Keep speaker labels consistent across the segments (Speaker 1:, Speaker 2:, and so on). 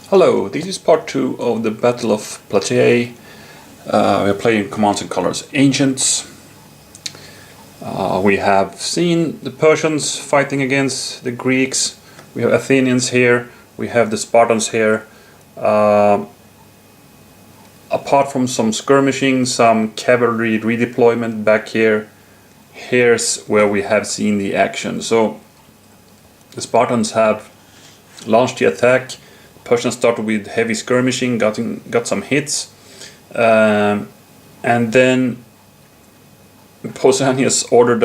Speaker 1: Hello, this is part 2 of the Battle of Plataea. We are playing Commands and Colors Ancients. We have seen the Persians fighting against the Greeks. We have Athenians here. We have the Spartans here. Apart from some skirmishing, some cavalry redeployment back here, here's where we have seen the action. So the Spartans have launched the attack. Persians started with heavy skirmishing, got some hits, and then Pausanias ordered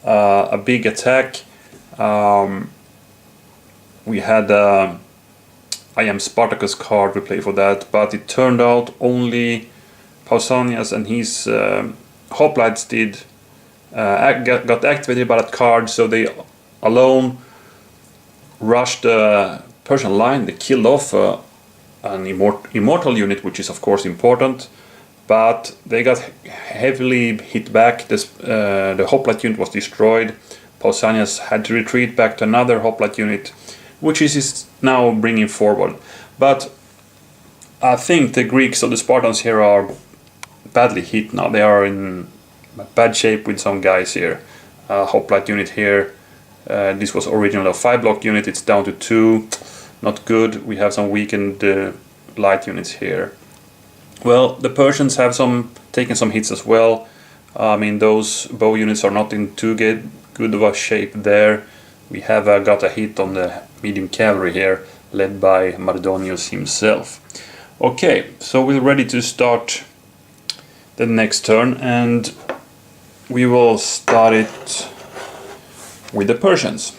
Speaker 1: a big attack. We had I Am Spartacus card we played for that, but it turned out only Pausanias and his hoplites got activated by that card, so they alone rushed the Persian line. They killed off an immortal unit, which is of course important, but they got heavily hit back. The hoplite unit was destroyed. Pausanias had to retreat back to another hoplite unit, which is now bringing forward. But I think the Greeks or the Spartans here are badly hit now. They are in bad shape with some guys here. Hoplite unit here. This was originally a 5-block unit. It's down to 2. Not good. We have some weakened light units here. Well, the Persians have taken some hits as well. I mean, those bow units are not in too good of a shape there. We have got a hit on the medium cavalry here, led by Mardonius himself. Okay, so we're ready to start the next turn, and we will start it with the Persians.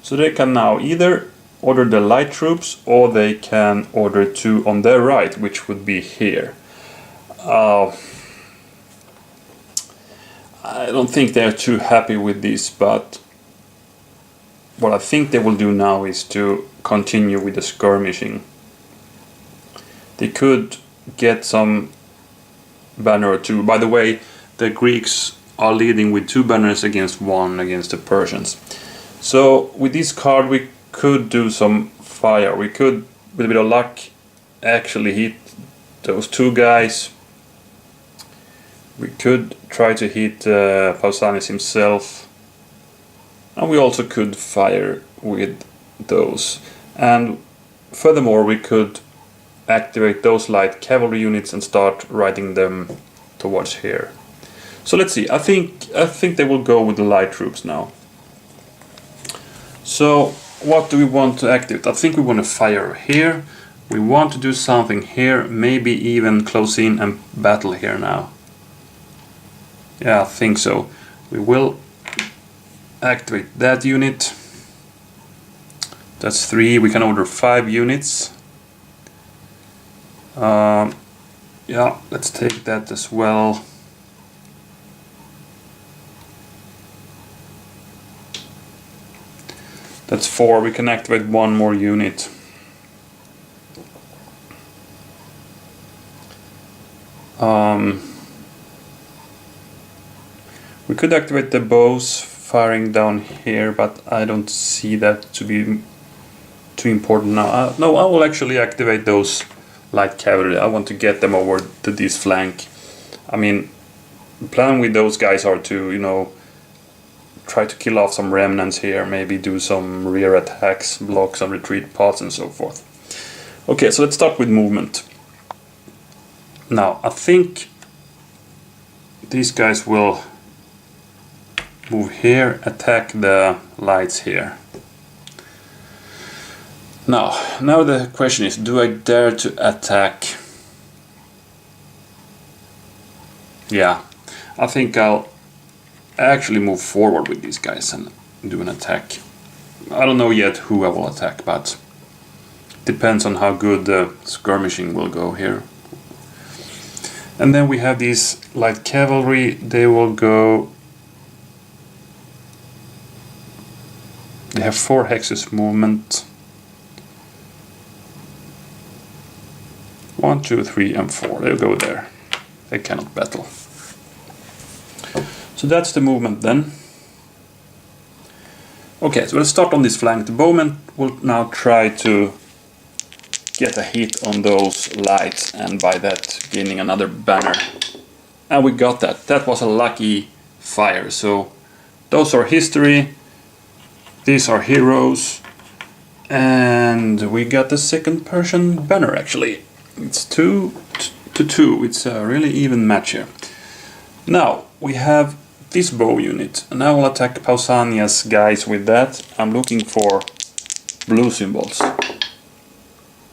Speaker 1: So they can now either order the light troops, or they can order 2 on their right, which would be here. I don't think they're too happy with this, but what I think they will do now is to continue with the skirmishing. They could get some banner or 2. By the way, the Greeks are leading with 2 banners against 1 against the Persians. So with this card we could do some fire. We could, with a bit of luck, actually hit those 2 guys. We could try to hit Pausanias himself, and we also could fire with those. And furthermore, we could activate those light cavalry units and start riding them towards here. So let's see. I think they will go with the light troops now. So what do we want to activate? I think we want to fire here. We want to do something here, maybe even close in and battle here now. Yeah, I think so. We will activate that unit. That's 3. We can order 5 units. Yeah, let's take that as well. That's 4. We can activate 1 more unit. We could activate the bows firing down here, but I don't see that to be too important now. No, I will actually activate those light cavalry. I want to get them over to this flank. I mean, the plan with those guys are to, you know, try to kill off some remnants here, maybe do some rear attacks, block some retreat paths and so forth. Okay, so let's start with movement. Now, I think these guys will move here, attack the lights here. Now the question is, do I dare to attack? Yeah, I think I'll actually move forward with these guys and do an attack. I don't know yet who I will attack, but depends on how good the skirmishing will go here. And then we have these light cavalry. They will go. They have 4 hexes movement. 1, 2, 3, and 4. They'll go there. They cannot battle. So that's the movement then. Okay, so let's start on this flank. The bowmen will now try to get a hit on those lights and by that gaining another banner. And we got that. That was a lucky fire. So those are history. These are heroes. And we got the second Persian banner actually. It's 2 to 2. It's a really even match here. Now we have this bow unit, and I will attack Pausanias guys with that. I'm looking for blue symbols.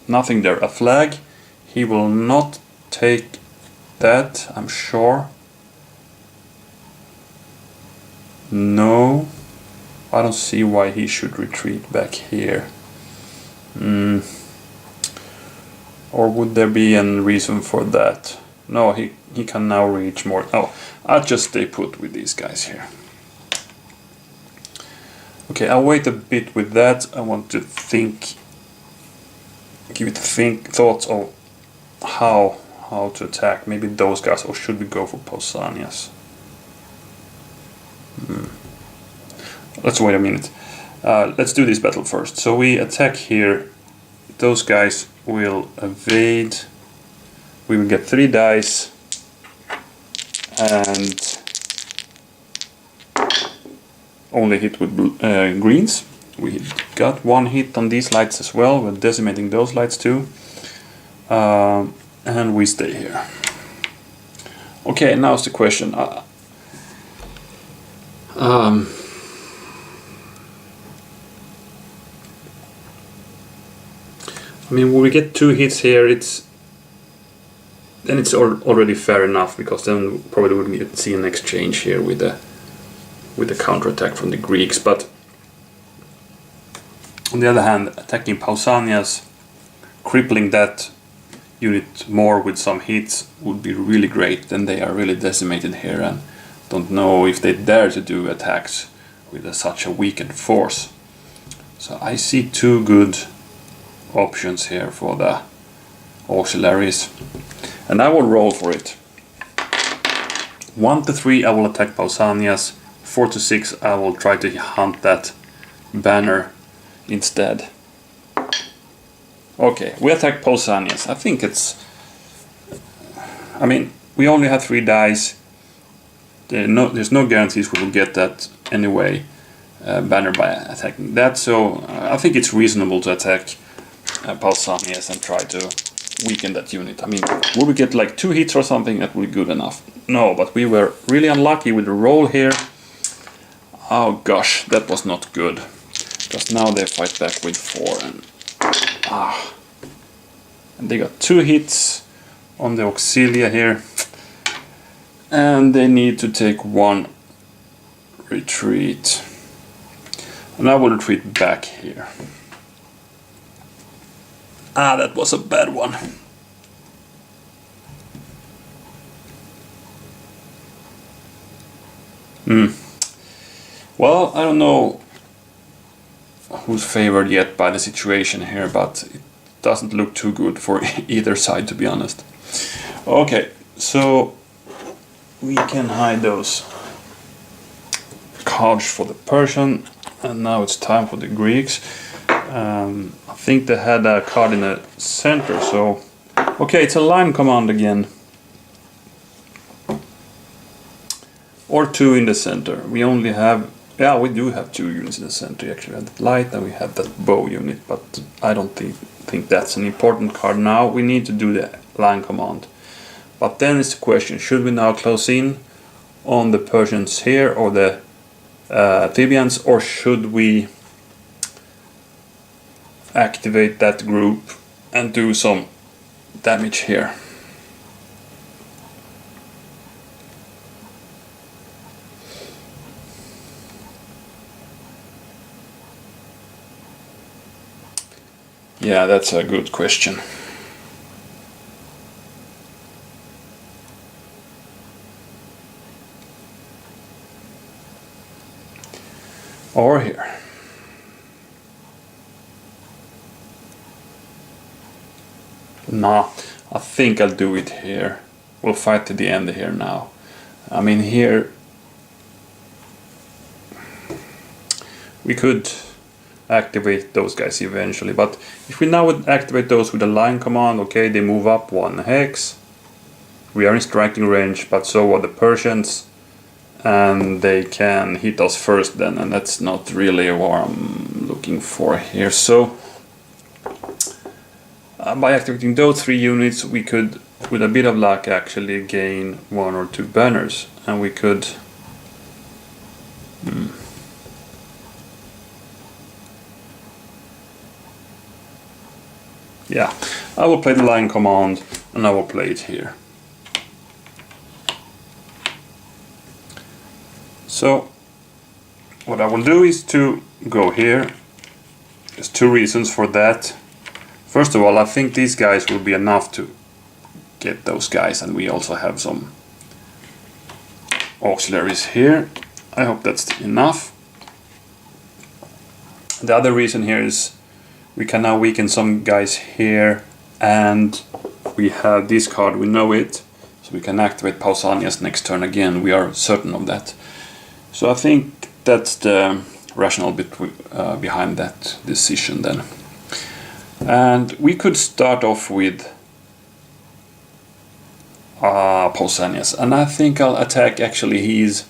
Speaker 1: Nothing there. A flag. He will not take that, I'm sure. No. I don't see why he should retreat back here. Or would there be a reason for that? No, he can now reach more. Oh, I'll just stay put with these guys here. Okay, I'll wait a bit with that. I want to give it thoughts of how to attack. Maybe those guys, or should we go for Pausanias? Let's wait a minute. Let's do this battle first. So we attack here. Those guys will evade. We will get 3 dice and only hit with greens. We got 1 hit on these lights as well. We're decimating those lights too. And we stay here. Okay, now's the question. I mean, when we get 2 hits here, it's already fair enough, because then probably we'll see an exchange here with the counterattack from the Greeks. But on the other hand, attacking Pausanias, crippling that unit more with some hits would be really great. Then they are really decimated here, and don't know if they dare to do attacks with such a weakened force. So I see 2 good options here for the auxiliaries, and I will roll for it. 1 to 3 I will attack Pausanias. 4 to 6 I will try to hunt that banner instead. Okay, we attack Pausanias. I think it's... I mean, we only have 3 dice. There's no guarantees we will get that anyway, banner by attacking that, so I think it's reasonable to attack Pausanias and try to weaken that unit. I mean, would we get like 2 hits or something, that would be good enough. No, but we were really unlucky with the roll here. Oh gosh, that was not good. Because now they fight back with 4 and they got 2 hits on the auxilia here. And they need to take 1 retreat. And I will retreat back here. That was a bad one. Well, I don't know who's favored yet by the situation here, but it doesn't look too good for either side, to be honest. Okay, so we can hide those cards for the Persian, and now it's time for the Greeks. I think they had a card in the center, so... Okay, it's a line command again. Or 2 in the center. We only have... Yeah, we do have 2 units in the center. Actually, we have the light and we have that bow unit, but I don't think that's an important card now. We need to do the line command. But then it's the question, should we now close in on the Persians here, or the Thebians, or should we activate that group and do some damage here? Yeah, that's a good question. Or here. Nah, I think I'll do it here. We'll fight to the end here now. I mean, here we could activate those guys eventually. But if we now would activate those with a line command, okay, they move up 1 hex. We are in striking range, but so are the Persians, and they can hit us first then, and that's not really what I'm looking for here. So by activating those 3 units, we could, with a bit of luck, actually gain 1 or 2 banners, and we could yeah, I will play the line command and I will play it here. So what I will do is to go here. There's 2 reasons for that. First of all, I think these guys will be enough to get those guys, and we also have some auxiliaries here. I hope that's enough. The other reason here is we can now weaken some guys here, and we have this card, we know it, so we can activate Pausanias next turn again. We are certain of that. So I think that's the rationale behind that decision then. And we could start off with Pausanias, and I think I'll attack actually his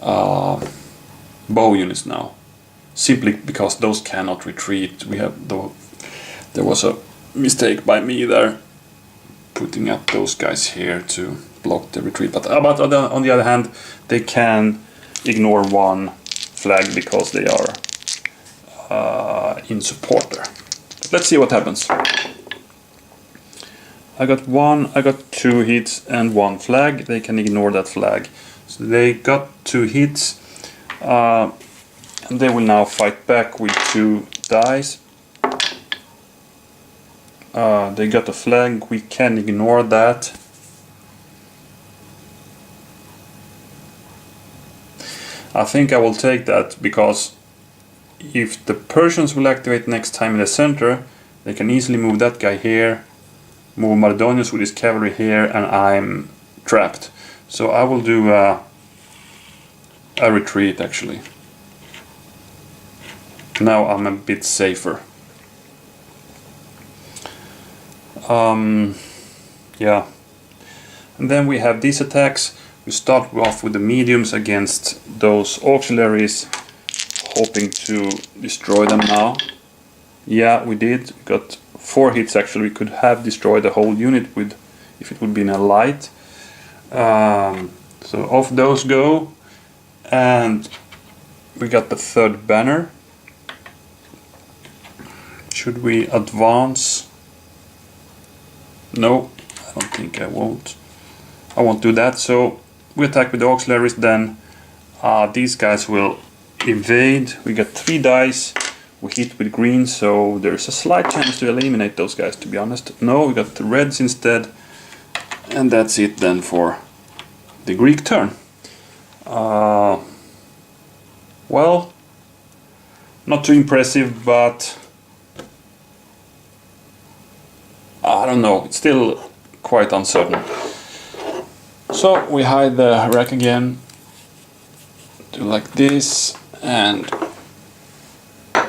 Speaker 1: bow units now, simply because those cannot retreat. We have there was a mistake by me there, putting up those guys here to block the retreat. But on the other hand, they can ignore 1 flag because they are in support there. But let's see what happens. I got 2 hits and 1 flag. They can ignore that flag. So they got 2 hits. And they will now fight back with 2 dice. They got a flag. We can ignore that. I think I will take that, because if the Persians will activate next time in the center, they can easily move that guy here, move Mardonius with his cavalry here, and I'm trapped. So I will do a retreat actually. Now I'm a bit safer. Yeah. And then we have these attacks. We start off with the mediums against those auxiliaries, hoping to destroy them now. Yeah, we did. We got 4 hits actually. We could have destroyed the whole unit with, if it would be in a light. So off those go, and we got the 3rd banner. Should we advance? No, I don't think I won't. I won't do that. So we attack with the auxiliaries. Then these guys will invade. We got 3 dice. We hit with green, so there's a slight chance to eliminate those guys, to be honest. No, we got the reds instead. And that's it then for the Greek turn. Well, not too impressive, but I don't know, it's still quite uncertain. So we hide the rack again, do like this, and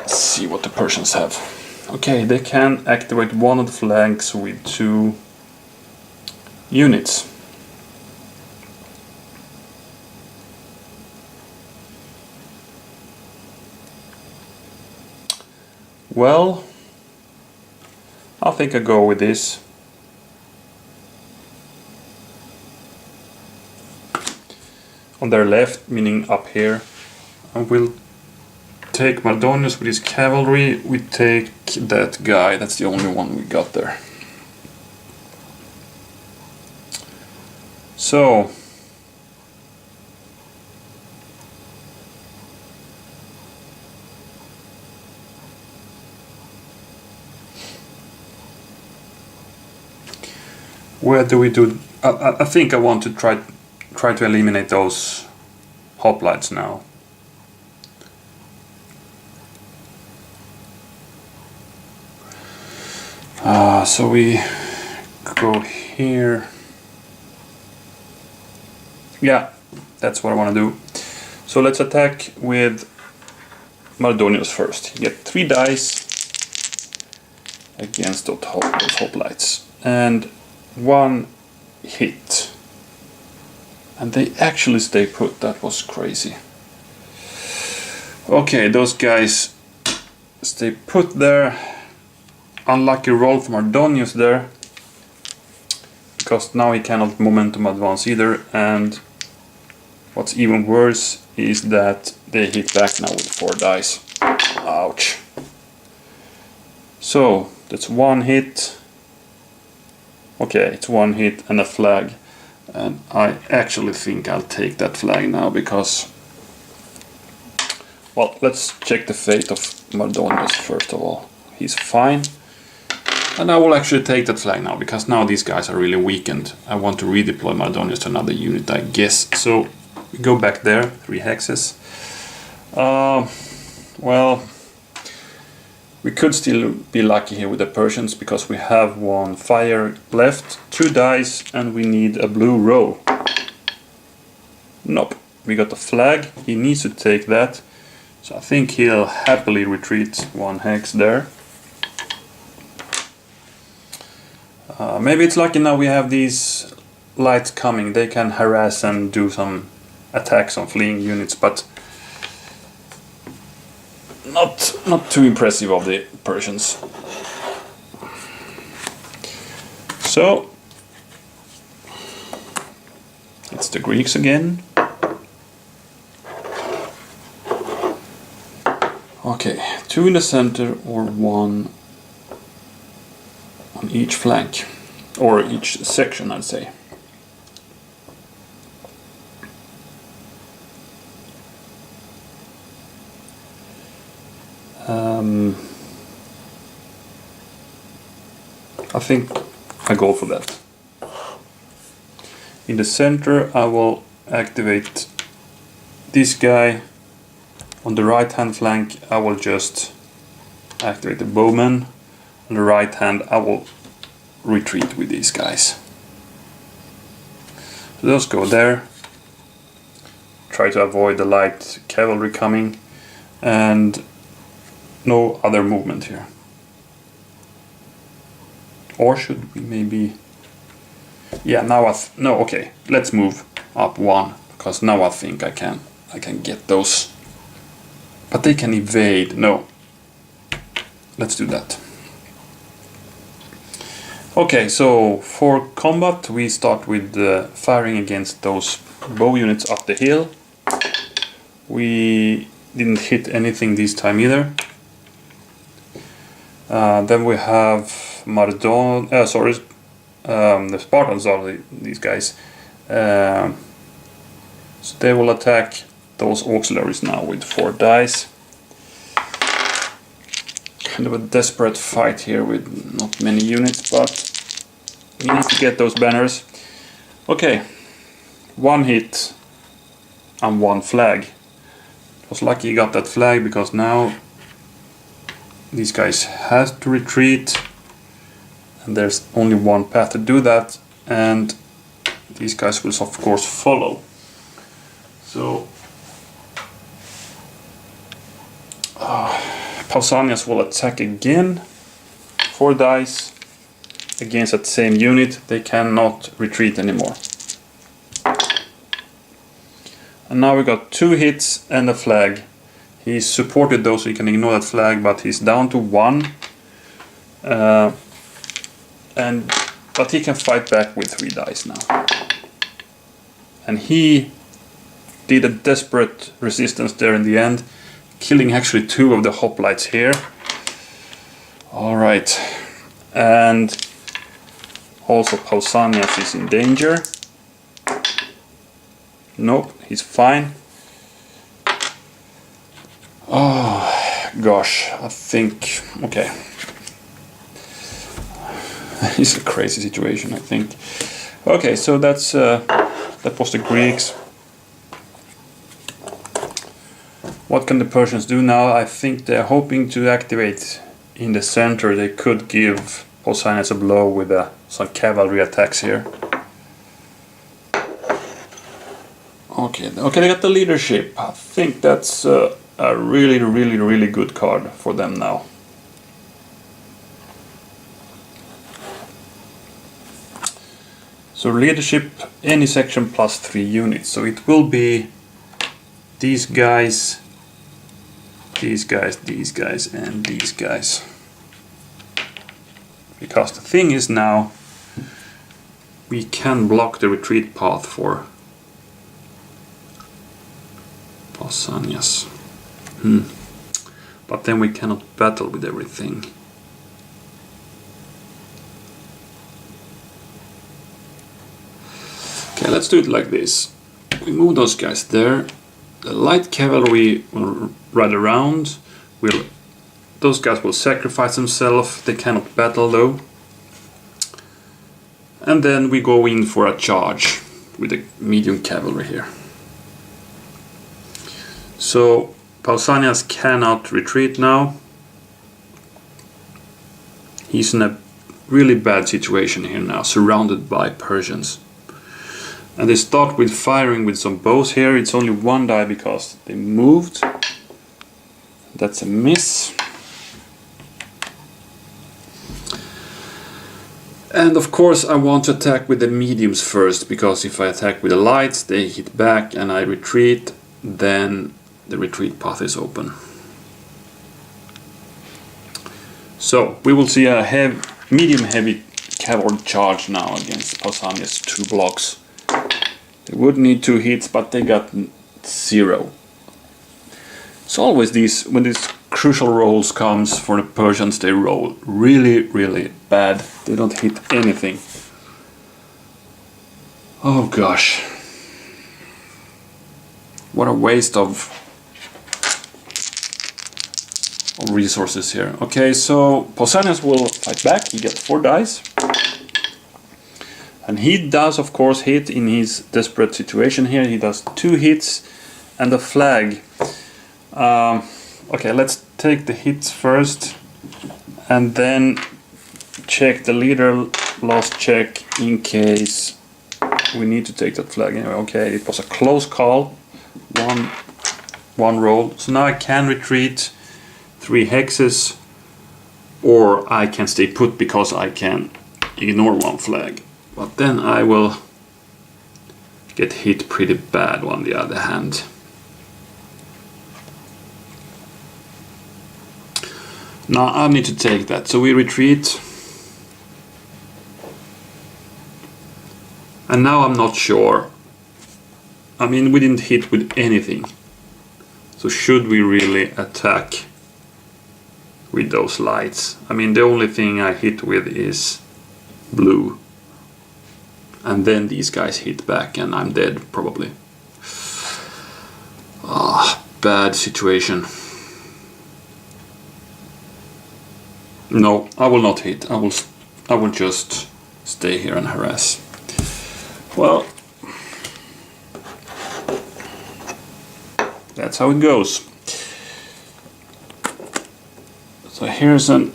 Speaker 1: see what the Persians have. Okay, they can activate 1 of the flanks with 2 units. Well, I think I go with this. On their left, meaning up here, I will take Mardonius with his cavalry. We take that guy, that's the only one we got there. So where do we do? I think I want to try to eliminate those hoplites now. So we go here. Yeah, that's what I want to do. So let's attack with Mardonius first. You get 3 dice against those hoplites. And 1 hit. And they actually stay put. That was crazy. Okay, those guys stay put there. Unlucky roll from Mardonius there. Because now he cannot momentum advance either. And what's even worse is that they hit back now with 4 dice. Ouch. So, that's 1 hit. Okay, it's 1 hit and a flag. And I actually think I'll take that flag now because... Well, let's check the fate of Mardonius first of all. He's fine. And I will actually take that flag now because now these guys are really weakened. I want to redeploy Mardonius to another unit, I guess. So, we go back there, 3 hexes. Well... We could still be lucky here with the Persians because we have 1 fire left, 2 dice, and we need a blue row. Nope, we got a flag, he needs to take that. So I think he'll happily retreat 1 hex there. Maybe it's lucky now we have these lights coming, they can harass and do some attacks on fleeing units, but not too impressive of the Persians. So it's the Greeks again. Okay, 2 in the center or 1 on each flank, or each section, I'd say. I think I go for that. In the center I will activate this guy. On the right hand flank I will just activate the bowman. On the right hand I will retreat with these guys. So those go there. Try to avoid the light cavalry coming. And no other movement here. Or should we maybe... Yeah, now no, okay. Let's move up 1 because now I think I can get those. But they can evade. No. Let's do that. Okay, so for combat we start with firing against those bow units up the hill. We didn't hit anything this time either. Then we have the Spartans are these guys. So they will attack those auxiliaries now with 4 dice. Kind of a desperate fight here with not many units, but we need to get those banners. Okay, 1 hit and 1 flag. I was lucky he got that flag because now these guys have to retreat, and there's only 1 path to do that, and these guys will of course follow. So Pausanias will attack again, 4 dice against that same unit. They cannot retreat anymore. And now we got 2 hits and a flag. He's supported though, so he can ignore that flag, but he's down to 1. But he can fight back with 3 dice now. And he did a desperate resistance there in the end, killing actually 2 of the hoplites here. Alright. And also Pausanias is in danger. Nope, he's fine. Oh gosh, I think, okay. It's a crazy situation, I think. Okay, so that's that was the Greeks. What can the Persians do now? I think they're hoping to activate in the center. They could give Pausanias a blow with some cavalry attacks here. Okay, they got the leadership. I think that's a really good card for them now. So leadership, any section plus 3 units. So it will be these guys, these guys, these guys, and these guys. Because the thing is now, we can block the retreat path for Pausanias. But then we cannot battle with everything. Okay, let's do it like this. We move those guys there. The light cavalry will ride around. Those guys will sacrifice themselves. They cannot battle though. And then we go in for a charge with the medium cavalry here. So Pausanias cannot retreat now. He's in a really bad situation here now, surrounded by Persians. And they start with firing with some bows here. It's only 1 die because they moved. That's a miss. And of course I want to attack with the mediums first, because if I attack with the lights they hit back and I retreat, then the retreat path is open. So we will see a medium heavy cavalry charge now against Pausanias 2 blocks. They would need 2 hits, but they got 0. It's always these, when these crucial rolls comes for the Persians, they roll really bad. They don't hit anything. Oh gosh. What a waste of resources here. Okay, so Pausanias will fight back. He gets 4 dice. And he does, of course, hit in his desperate situation here. He does 2 hits and a flag. Okay, let's take the hits first and then check the leader lost check in case we need to take that flag anyway. Okay, it was a close call. One roll. So now I can retreat 3 hexes, or I can stay put because I can ignore 1 flag. But then I will get hit pretty bad on the other hand. Now I need to take that, so we retreat. And now I'm not sure. I mean, we didn't hit with anything. So should we really attack with those lights? I mean, the only thing I hit with is blue. And then these guys hit back and I'm dead, probably. Ah, bad situation. No, I will not hit. I will just stay here and harass. Well, that's how it goes. So here's a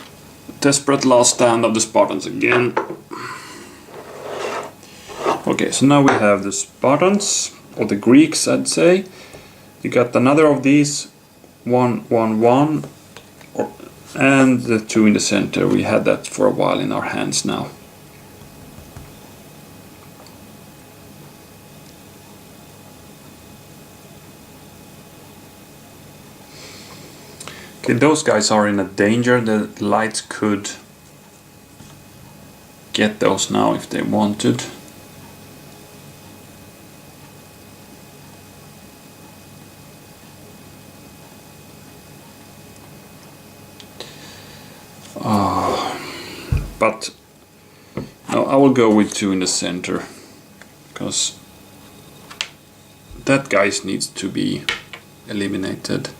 Speaker 1: desperate last stand of the Spartans again. Okay, so now we have the Spartans, or the Greeks I'd say. You got another of these, 1, 1, 1, and the 2 in the center. We had that for a while in our hands now. Okay, those guys are in a danger. The lights could get those now if they wanted. But no, I will go with 2 in the center, because that guy needs to be eliminated.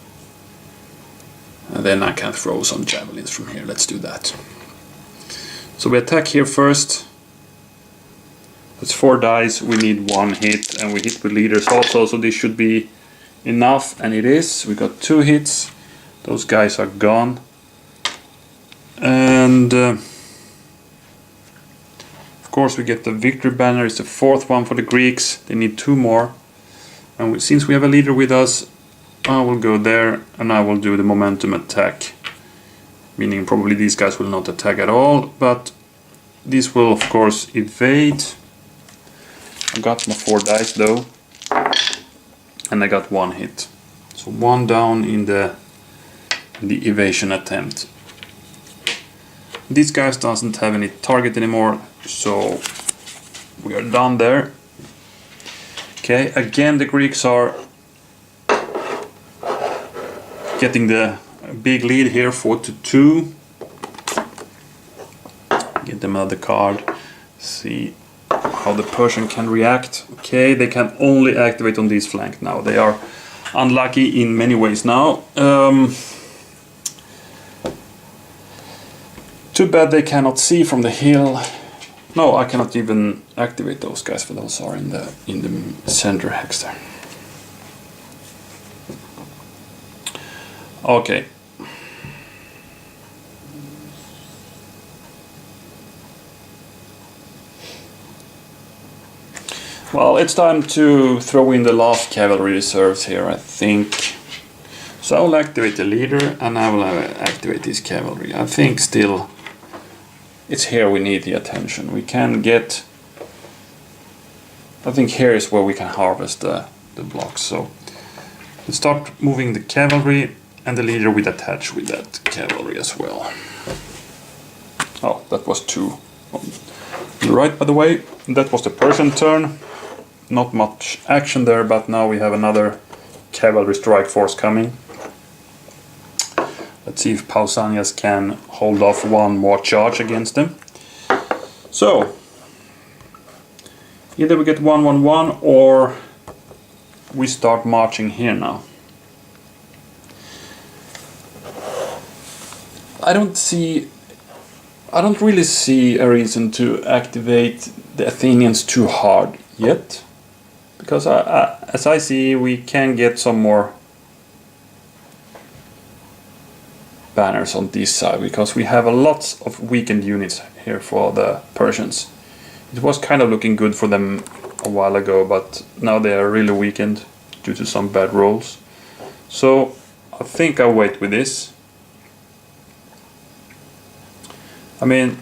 Speaker 1: And then I can throw some javelins from here. Let's do that. So we attack here first. That's 4 dice. We need 1 hit, and we hit with leaders also, so this should be enough, and it is. We got 2 hits. Those guys are gone. And of course we get the victory banner. It's the 4th one for the Greeks. They need 2 more. And since we have a leader with us, I will go there and I will do the momentum attack. Meaning probably these guys will not attack at all, but these will of course evade. I got my 4 dice though, and I got 1 hit. So 1 down in the evasion attempt. These guys doesn't have any target anymore, so we are done there. Okay, again the Greeks are getting the big lead here, 4-2. Get them another card. See how the Persian can react. Okay, they can only activate on this flank now. They are unlucky in many ways now. Too bad they cannot see from the hill. No, I cannot even activate those guys, for those are in the center hex there. Okay. Well, it's time to throw in the last cavalry reserves here, I think. So I will activate the leader and I will activate this cavalry. I think still it's here we need the attention. We can get... I think here is where we can harvest the blocks. So let's start moving the cavalry, and the leader will attach with that cavalry as well. Oh, that was 2. Right, by the way, that was the Persian turn. Not much action there, but now we have another cavalry strike force coming. Let's see if Pausanias can hold off 1 more charge against them. So, either we get 1-1-1 or we start marching here now. I don't really see a reason to activate the Athenians too hard yet. Because as I see, we can get some more banners on this side, because we have a lot of weakened units here for the Persians. It was kind of looking good for them a while ago, but now they are really weakened due to some bad rolls. So I think I'll wait with this. I mean,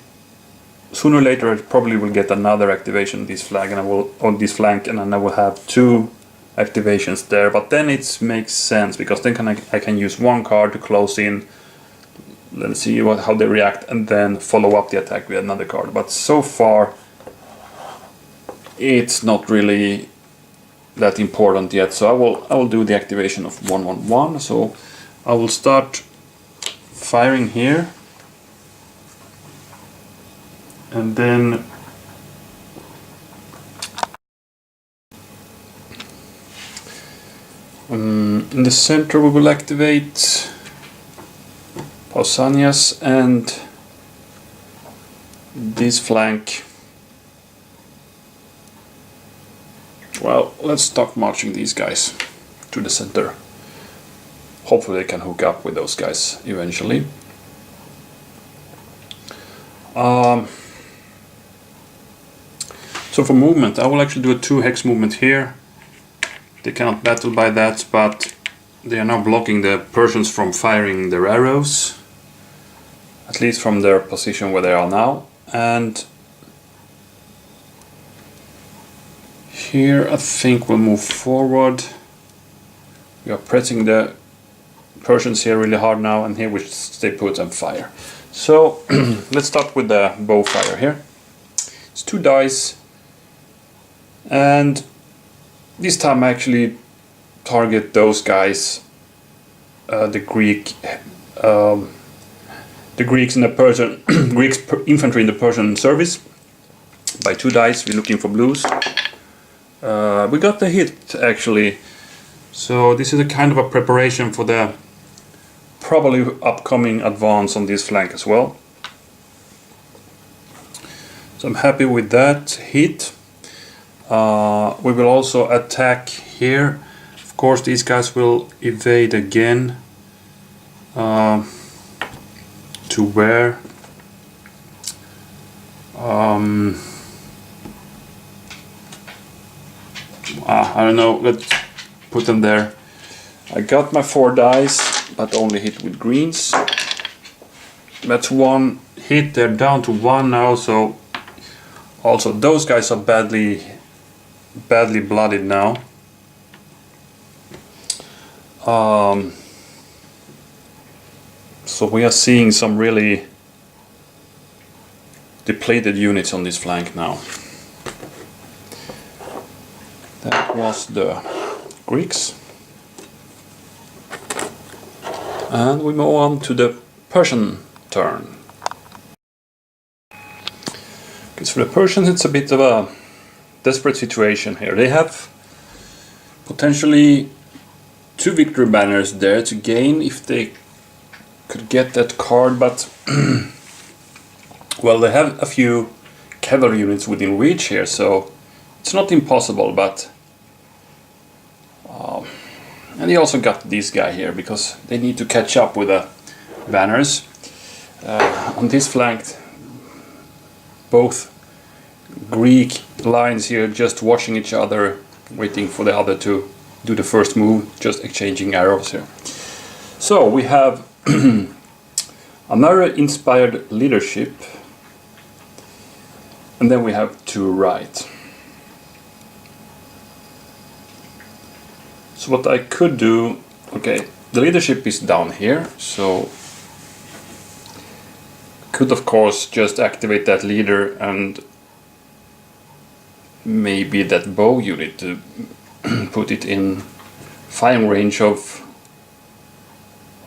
Speaker 1: sooner or later I probably will get another activation on this flag, and I will on this flank, and then I will have 2 activations there. But then it makes sense, because then I can use 1 card to close in. Let's see how they react, and then follow up the attack with another card. But so far, it's not really that important yet. So I will do the activation of 1-1-1. So I will start firing here, and then in the center we will activate Pausanias, and this flank, well, let's start marching these guys to the center. Hopefully they can hook up with those guys eventually. So for movement, I will actually do a 2 hex movement here. They cannot battle by that, but they are now blocking the Persians from firing their arrows, at least from their position where they are now. And here I think we'll move forward. We are pressing the Persians here really hard now, and here we stay put and fire. So let's start with the bow fire here. It's 2 dice, and this time I actually target those guys, the Greeks in the Persian infantry in the Persian service. By 2 dice, we're looking for blues. We got the hit actually, so this is a kind of a preparation for the probably upcoming advance on this flank as well. So I'm happy with that hit. We will also attack here. Of course, these guys will evade again. To where? I don't know. Let's put them there. I got my 4 dice, but only hit with greens. That's 1 hit. They're down to 1 now, so also those guys are badly bloodied now. So we are seeing some really depleted units on this flank now. That was the Greeks. And we move on to the Persian turn. Because for the Persians it's a bit of a desperate situation here. They have potentially 2 victory banners there to gain if they could get that card, but well, they have a few cavalry units within reach here, so it's not impossible, but and they also got this guy here because they need to catch up with the banners. On this flank, both Greek lines here just watching each other, waiting for the other to do the first move, just exchanging arrows here. So we have another inspired leadership, and then we have 2 right. So what I could do, okay, the leadership is down here, so could of course just activate that leader and maybe that bow unit to put it in firing range of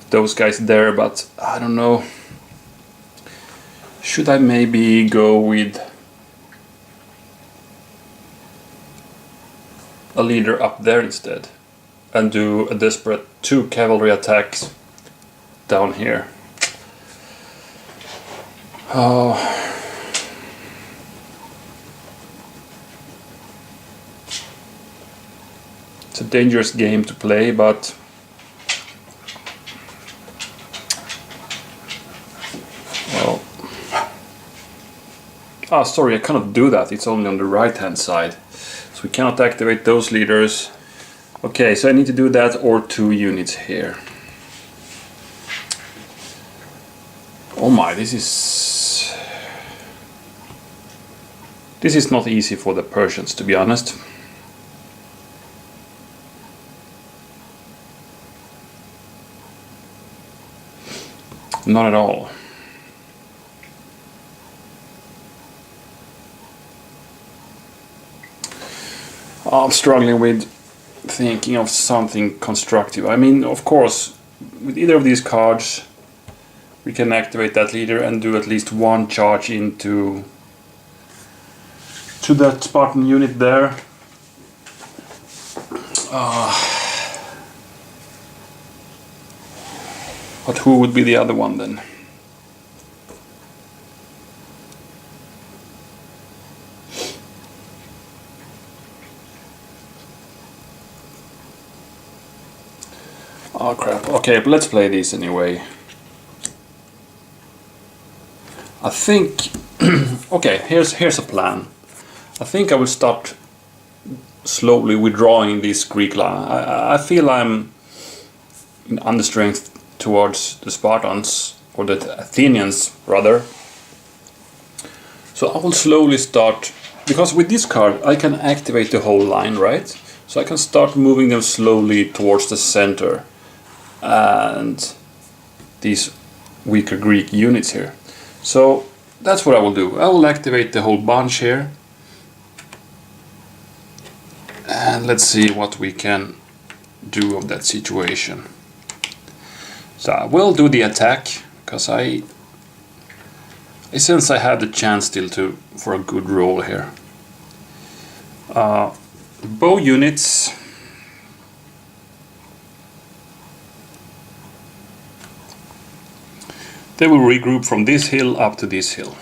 Speaker 1: those guys there, but I don't know. Should I maybe go with a leader up there instead and do a desperate 2 cavalry attacks down here? It's a dangerous game to play, but well, sorry, I cannot do that. It's only on the right hand side, so we cannot activate those leaders. Okay, so I need to do that or 2 units here. Oh my, this is not easy for the Persians, to be honest. Not at all. I'm struggling with thinking of something constructive. I mean, of course, with either of these cards, we can activate that leader and do at least 1 charge into that Spartan unit there. But who would be the other one then? Oh crap. Okay, but let's play this anyway. I think okay, here's a plan. I think I will start slowly withdrawing this Greek line. I feel I'm in understrength towards the Spartans, or the Athenians rather. So I will slowly start, because with this card I can activate the whole line, right? So I can start moving them slowly towards the center and these weaker Greek units here. So that's what I will do. I will activate the whole bunch here. And let's see what we can do of that situation. So I will do the attack, because I sense I have the chance still for a good roll here. Bow units. They will regroup from this hill up to this hill.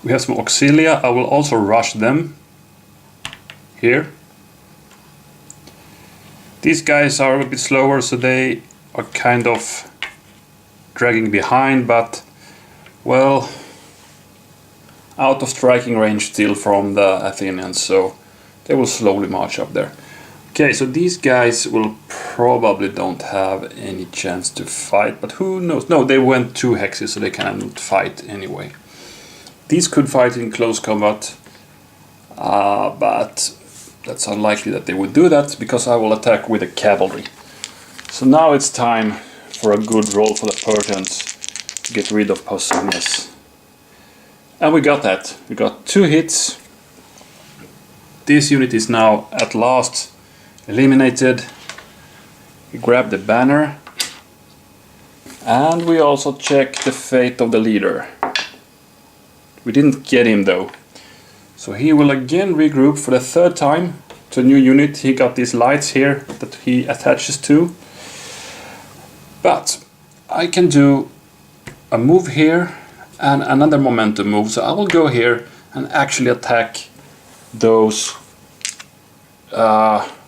Speaker 1: We have some auxilia. I will also rush them here. These guys are a bit slower, so they are kind of dragging behind, but well, out of striking range still from the Athenians, so they will slowly march up there. Okay, so these guys will probably don't have any chance to fight, but who knows? No, they went 2 hexes, so they cannot fight anyway. These could fight in close combat, but that's unlikely that they would do that, because I will attack with a cavalry. So now it's time for a good roll for the Persians to get rid of Pausanias. And we got that. We got 2 hits. This unit is now at last eliminated. We grab the banner. And we also check the fate of the leader. We didn't get him though. So he will again regroup for the 3rd time to a new unit. He got these lights here that he attaches to. But I can do a move here and another momentum move. So I will go here and actually attack those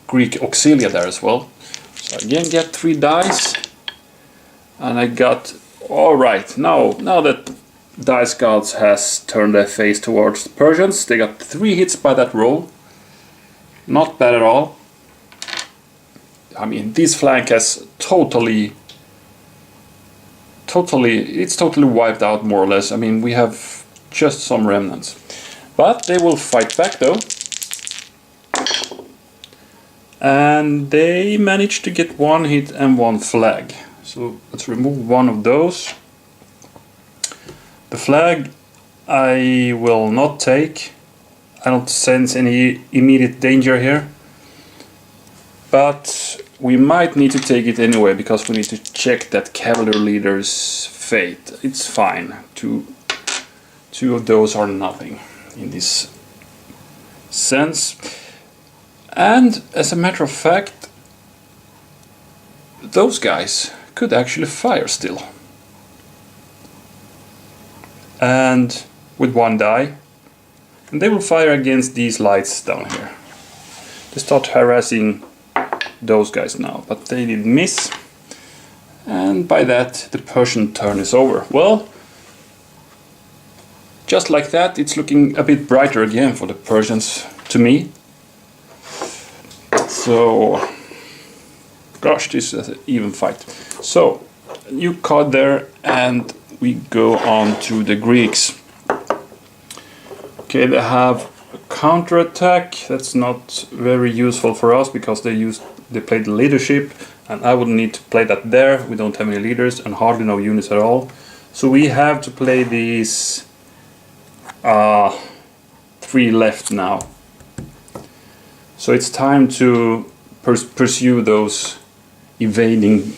Speaker 1: Greek auxilia there as well. So again get 3 dice. And I got... Alright, now that Dice Gods has turned their face towards the Persians, they got 3 hits by that roll. Not bad at all. I mean, this flank has totally wiped out more or less. I mean, we have just some remnants. But they will fight back though. And they managed to get 1 hit and 1 flag. So let's remove one of those. The flag I will not take. I don't sense any immediate danger here. But we might need to take it anyway, because we need to check that cavalry leader's fate. It's fine. Two of those are nothing in this sense. And as a matter of fact, those guys could actually fire still. And with 1 die. And they will fire against these lights down here. They start harassing those guys now, but they did miss. And by that the Persian turn is over. Well, just like that, it's looking a bit brighter again for the Persians to me. So, gosh, this is an even fight. So, new card there, and we go on to the Greeks. Okay, they have a counter-attack. That's not very useful for us, because they played the leadership, and I would need to play that there. We don't have any leaders and hardly no units at all. So we have to play these 3 left now. So it's time to pursue those evading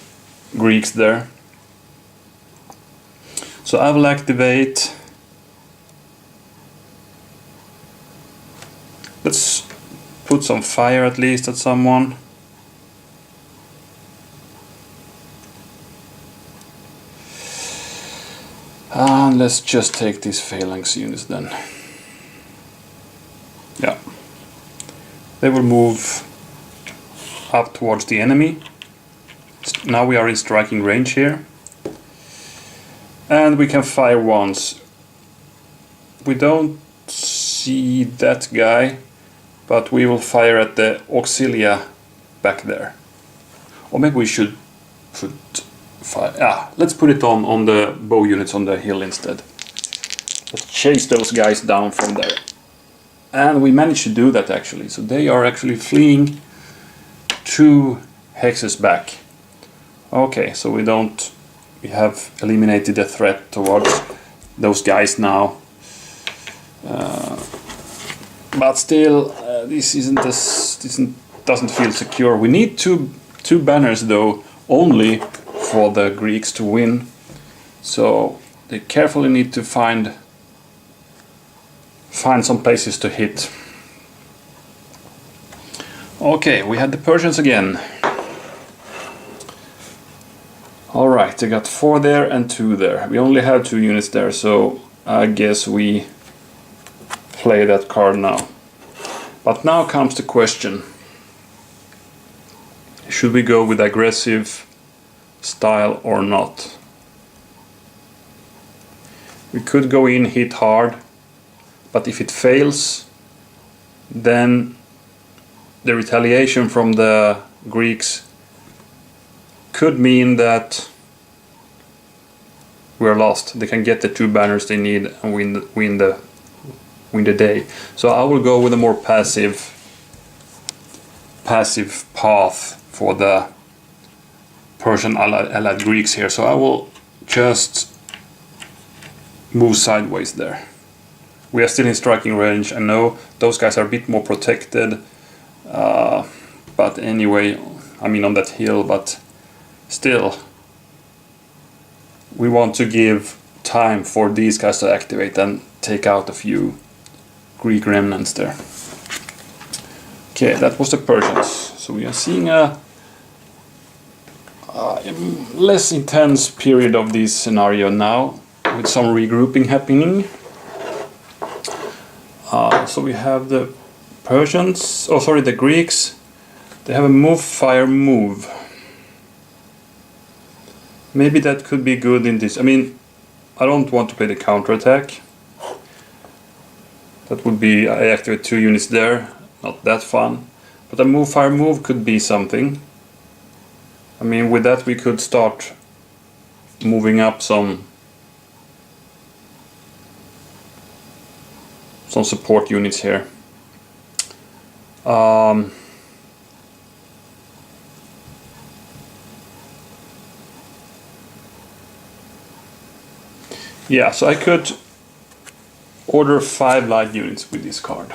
Speaker 1: Greeks there. So I will activate. Let's put some fire at least at someone. And let's just take these phalanx units then. Yeah. They will move up towards the enemy. Now we are in striking range here. And we can fire once. We don't see that guy, but we will fire at the auxilia back there. Or maybe we should put fire. Let's put it on the bow units on the hill instead. Let's chase those guys down from there. And we managed to do that actually. So they are actually fleeing 2 hexes back. Okay, so we have eliminated the threat towards those guys now. But still, this doesn't feel secure. We need two banners though, only for the Greeks to win. So they carefully need to find some places to hit. Okay, we had the Persians again. Alright, they got 4 there and 2 there. We only have 2 units there, so I guess we play that card now. But now comes the question. Should we go with aggressive style or not? We could go in, hit hard, but if it fails, then the retaliation from the Greeks could mean that we're lost. They can get the 2 banners they need and win the day. So I will go with a more passive path for the Persian allied Greeks here. So I will just move sideways there. We are still in striking range. I know those guys are a bit more protected, but anyway, I mean on that hill, but still we want to give time for these guys to activate and take out a few Greek remnants there. Okay, that was the Persians. So we are seeing a less intense period of this scenario now, with some regrouping happening. So we have the Persians, the Greeks. They have a move, fire, move. Maybe that could be good in this. I mean, I don't want to play the counterattack. That would be, I activate 2 units there, not that fun. But a move, fire, move could be something. I mean, with that we could start moving up some support units here. Yeah, so I could order 5 light units with this card.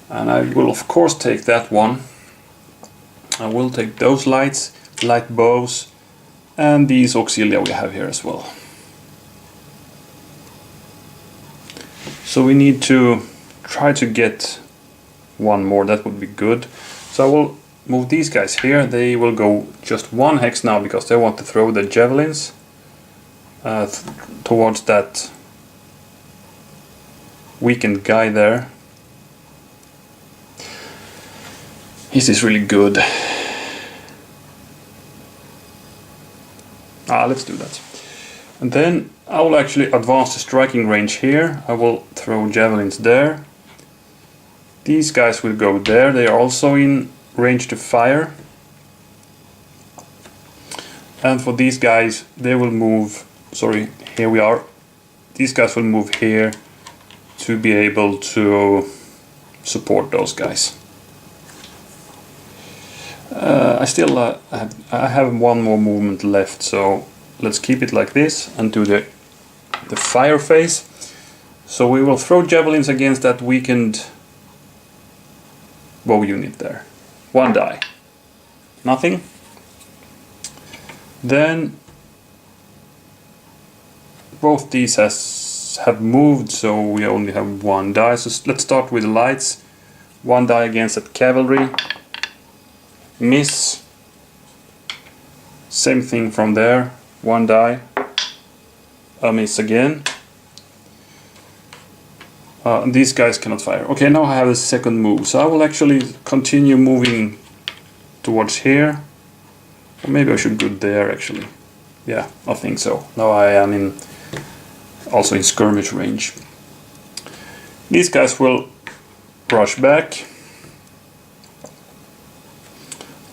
Speaker 1: And I will of course take that one. I will take those light bows, and these auxilia we have here as well. So we need to try to get one more, that would be good. So I will move these guys here. They will go just 1 hex now because they want to throw the javelins towards that weakened guy there. This is really good. Let's do that. And then I will actually advance the striking range here. I will throw javelins there. These guys will go there. They are also in range to fire. And for these guys, they will move, here we are. These guys will move here to be able to support those guys. I have 1 more movement left, so let's keep it like this and do the fire phase. So we will throw javelins against that weakened bow unit there. 1 die. Nothing. Then both these have moved, so we only have 1 die. So let's start with the lights. 1 die against that cavalry. Miss. Same thing from there. 1 die. A miss again. These guys cannot fire. Okay, now I have a second move. So I will actually continue moving towards here. Or maybe I should go there actually. Yeah, I think so. Now I am also in skirmish range. These guys will rush back.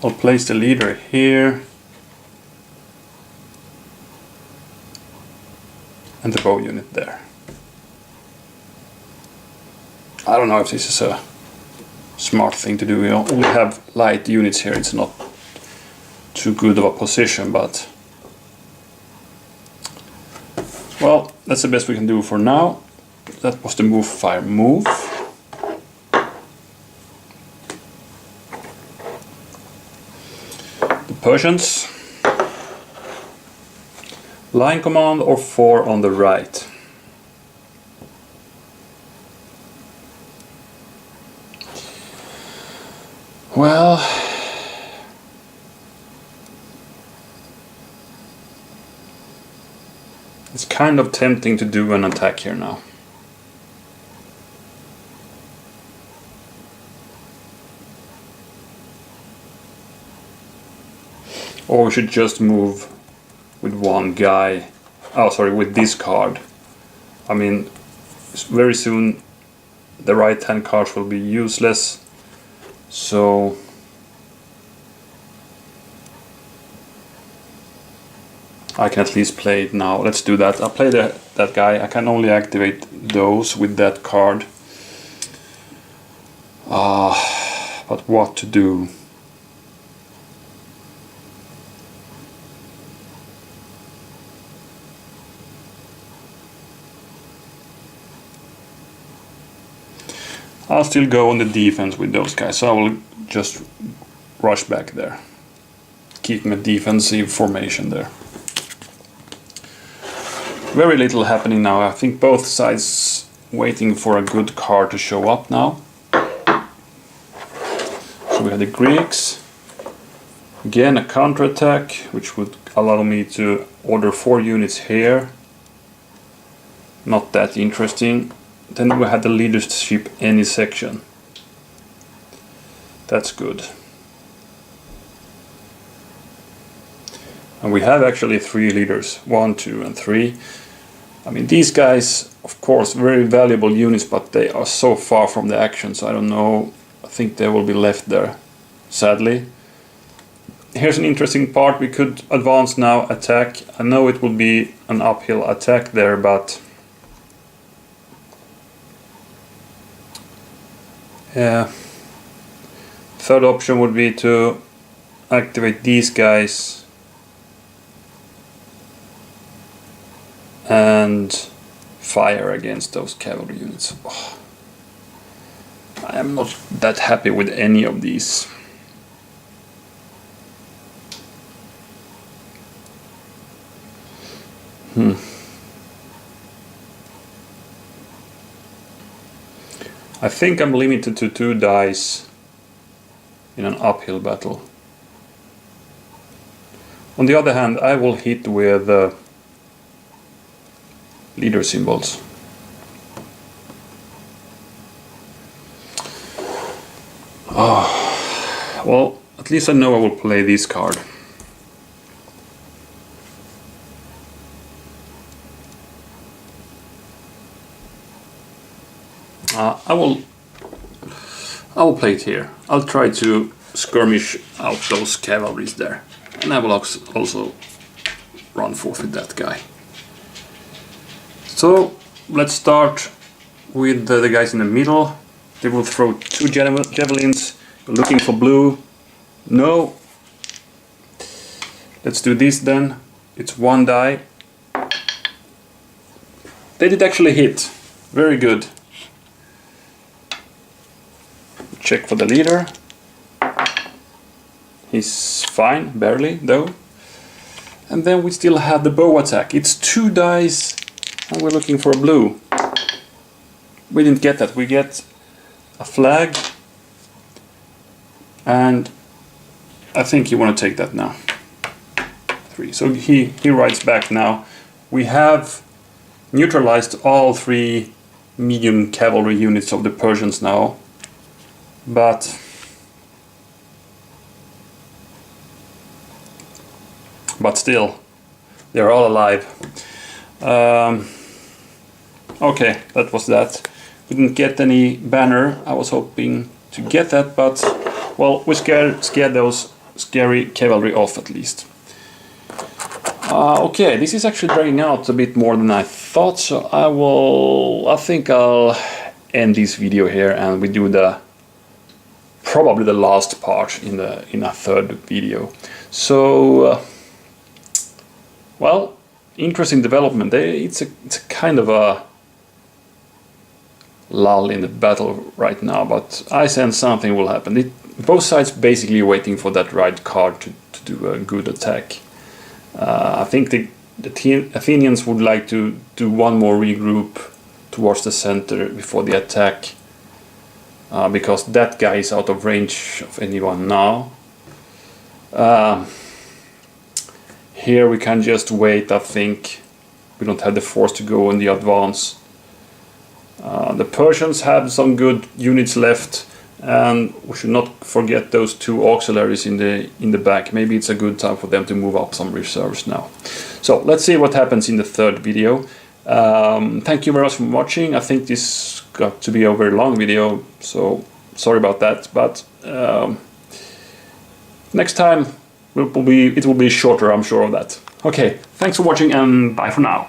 Speaker 1: I'll place the leader here. And the bow unit there. I don't know if this is a smart thing to do. We only have light units here. It's not too good of a position, but well, that's the best we can do for now. That was the move, fire, move. The Persians. Line command or 4 on the right. Well, it's kind of tempting to do an attack here now. Or we should just move with 1 guy. With this card. I mean, very soon the right hand cards will be useless. So I can at least play it now. Let's do that. I'll play that guy. I can only activate those with that card. But what to do? I'll still go on the defense with those guys, so I will just rush back there. Keep my defensive formation there. Very little happening now. I think both sides waiting for a good card to show up now. So we have the Greeks. Again a counterattack, which would allow me to order 4 units here. Not that interesting. Then we had the leadership any section. That's good. And we have actually 3 leaders, 1, 2 and 3. I mean, these guys, of course, very valuable units, but they are so far from the action, so I don't know. I think they will be left there, sadly. Here's an interesting part. We could advance now, attack. I know it will be an uphill attack there, but yeah. Third option would be to activate these guys and fire against those cavalry units. Oh, I am not that happy with any of these. I think I'm limited to 2 dice in an uphill battle. On the other hand, I will hit with leader symbols. Oh, well, at least I know I will play this card. I will play it here. I'll try to skirmish out those cavalries there, and I will also run forth with that guy. So let's start with the guys in the middle. They will throw 2 javelins. We're looking for blue. No. Let's do this then. It's 1 die. They did actually hit. Very good. Check for the leader. He's fine, barely though. And then we still have the bow attack. It's 2 dice and we're looking for a blue. We didn't get that. We get a flag, and I think you want to take that now. 3. So he writes back now. We have neutralized all 3 medium cavalry units of the Persians now. But still, they're all alive. Okay, that was that. We didn't get any banner. I was hoping to get that, but well, we scared those scary cavalry off at least. Okay, this is actually dragging out a bit more than I thought, so I think I'll end this video here, and we do probably the last part in a third video. So well, interesting development. It's a kind of a lull in the battle right now, but I sense something will happen. Both sides basically waiting for that right card to do a good attack. I think the Athenians would like to do 1 more regroup towards the center before the attack, because that guy is out of range of anyone now. Here we can just wait. I think we don't have the force to go on the advance. The Persians have some good units left, and we should not forget those 2 auxiliaries in the back. Maybe it's a good time for them to move up some reserves now. So let's see what happens in the third video. Thank you very much for watching. I think this got to be a very long video, so Sorry about that, but next time it will be shorter, I'm sure of that. Okay, thanks for watching and bye for now.